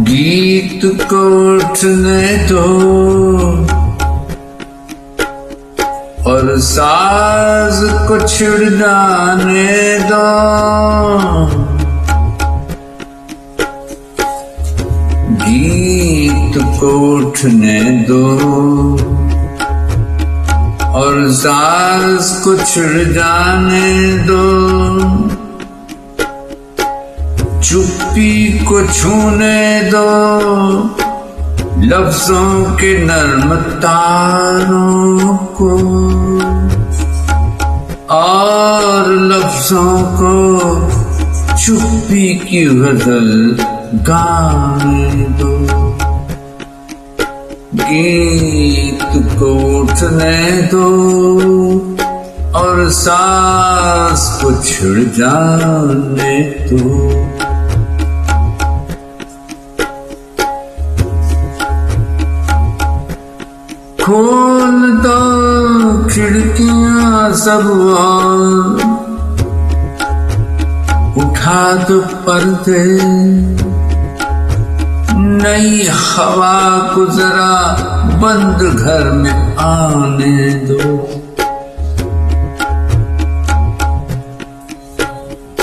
गीत को उठने दो और साज को छिड़ जाने दो। गीत को उठने दो और साज को छिड़ जाने दो। चुप्पी को छूने दो लफ्जों के नर्म तारों को, और लफ्जों को चुप्पी की गजल गाने दो। गीत को उठने दो और सांस को छिड़ जाने दो। खोल दो खिड़कियां सब और उठा दो पर्दे। नई हवा को जरा बंद घर में आने दो।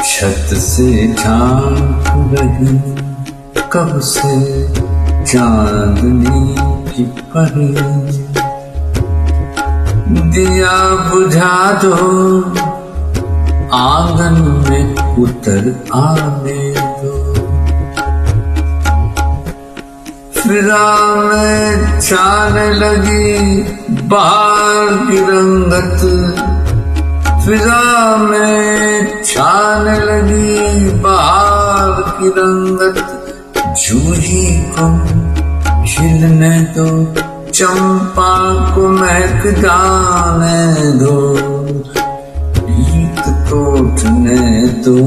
छत से झांक रही कब से चांदनी की परी। दिया बुझा दो आंगन में उतर आने दो। फिजा में छाने लगी बहार की रंगत। फिजा में छाने लगी बहार की रंगत। जूही को खिलने दो चंपा को महक जाने दो। गीत को उठने दो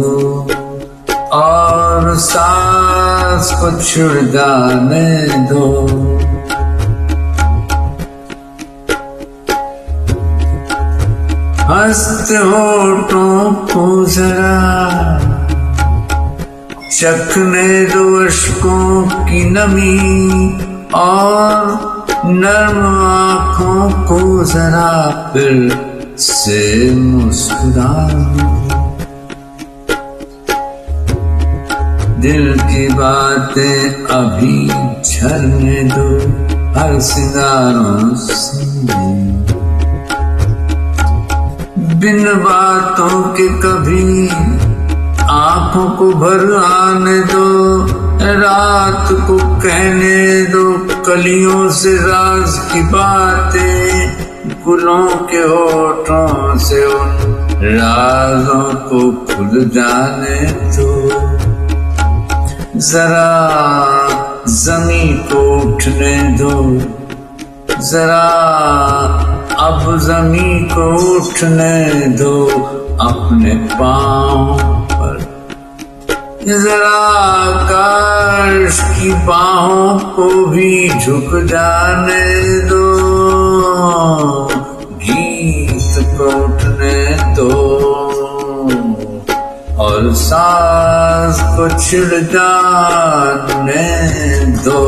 और सांस को छिड़ जाने दो। हंसते होठों को जरा चखने दो अश्कों की नमी, और नर्म आँखों को जरा फिर से मुस्कुरा दो। दिल की बातें अभी झरने दो हर सिंगारों से। बिन बातों के कभी आंखों को भर आने दो। रात को कहने दो कलियों से राज की बातें। गुलों के होठों से उन राजों को खुल जाने दो। जरा ज़मीं को उठने दो। जरा अब ज़मीं को उठने दो अपने पाँव पर। जरा आकाश की बाहों को भी झुक जाने दो। गीत को उठने दो और सांस को छिड़ जाने दो।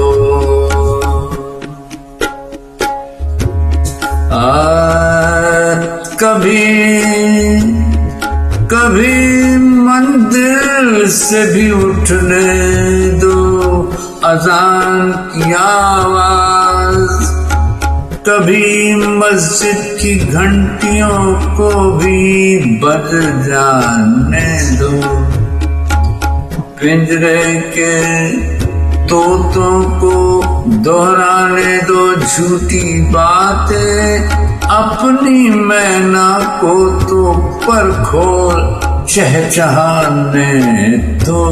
कभी मंदिर से भी उठने दो अजान की आवाज। कभी मस्जिद की घंटियों को भी बज जाने दो। पिंजरे के तोतों को दोहराने दो झूठी बातें। अपनी मैना को तो पर खोल चहचहाने दो।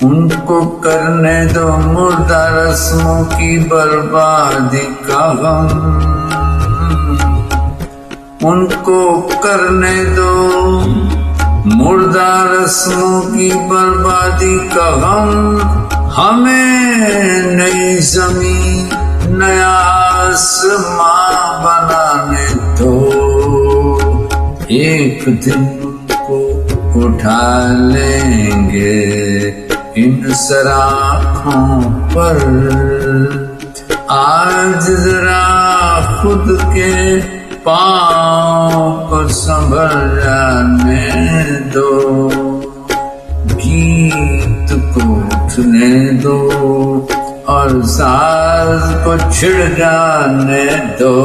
उनको करने दो मुर्दा रस्मों की बर्बादी का गम। उनको करने दो मुर्दा रस्मों की बर्बादी का गम। हमें नई ज़मीं नया आसमां बनाने दो। एक दिन को उठा लेंगे इन सराखों पर। आज जरा खुद के पाँव को संभल जाने दो, गीत को उठने दो और साज को छिड़ जाने दो।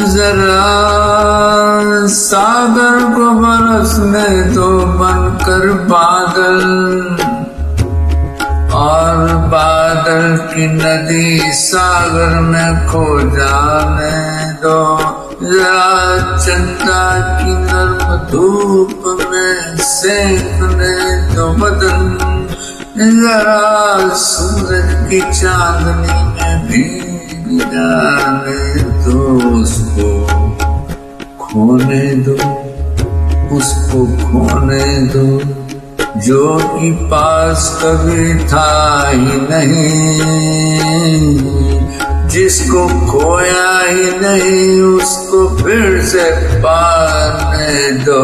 जरा सागर को बरसने दो बनकर बादल, और बादल की नदी सागर में खो जाने दो। जरा चंदा की नर्म धूप में सेंकने दो बदन, जरा सूरज की चांदनी में भीग जाने दो। उसको खोने दो, उसको खोने दो जो कि पास कभी था ही नहीं, जिसको खोया ही नहीं उसको फिर से पाने दो।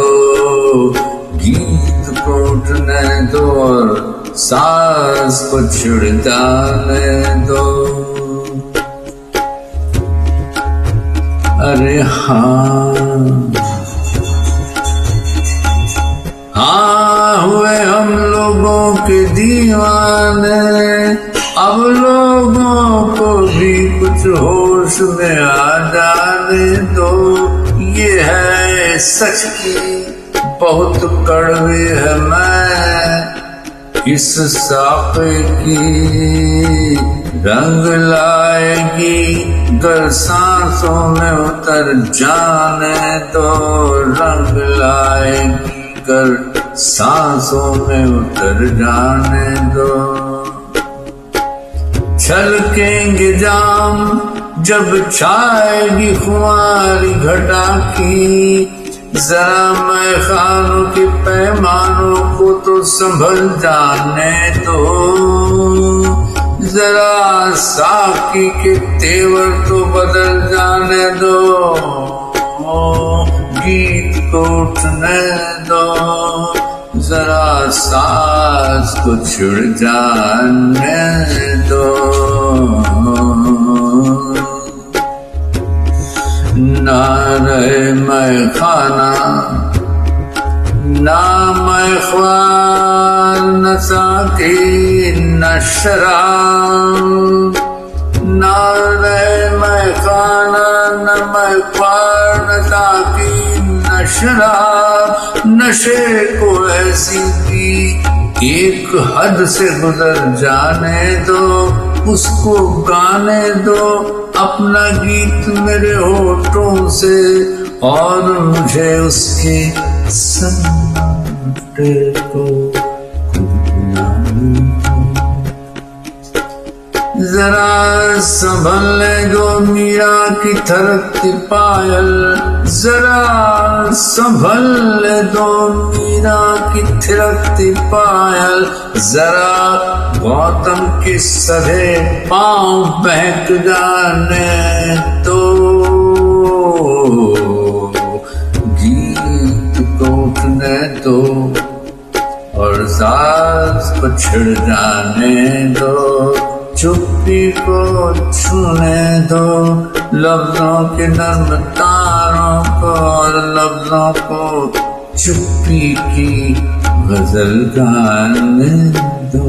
गीत को उठने दो और सांस को छिड़काने दो। अरे हाँ हुए हम लोगों के दीवाने, अब लोगों को भी कुछ होश में आ जाने दो। ये है सच की बहुत कड़वी है मैं इस साक़े की, रंग लाएगी गर सांसों में उतर जाने दो। रंग लाएगी कर सांसों में उतर जाने दो। छलकेंगे जाम जब छाएगी खुमारी घटा की, जरा मैं खानों के पैमानों को तो संभल जाने दो। जरा साकी के तेवर तो बदल जाने दो। गीत को उठने दो, जरा सांस को छिड़ जाने दो। ना रहे मैं खाना ना मैं ख्वार, न साकी न शराब। ना रहे मैं खाना न मैं ख्वार, न साकी न शराब। नशे को ऐसी भी एक हद से गुजर जाने दो, उसको गाने दो अपना गीत मेरे होठों से, और मुझे उसके सन्नाटे को जरा संभलने दो मीरा की थरकती पायल। जरा संभलने दो मीरा की थिरकती पायल। जरा गौतम की सधे पांव बहक जाने दो। गीत को उठने दो और सांस को छिड़ जाने दो। चुप्पी को छूने दो, लफ्जों के नर्म तारों को, और लफ्जों को चुप्पी की गजल गाने दो।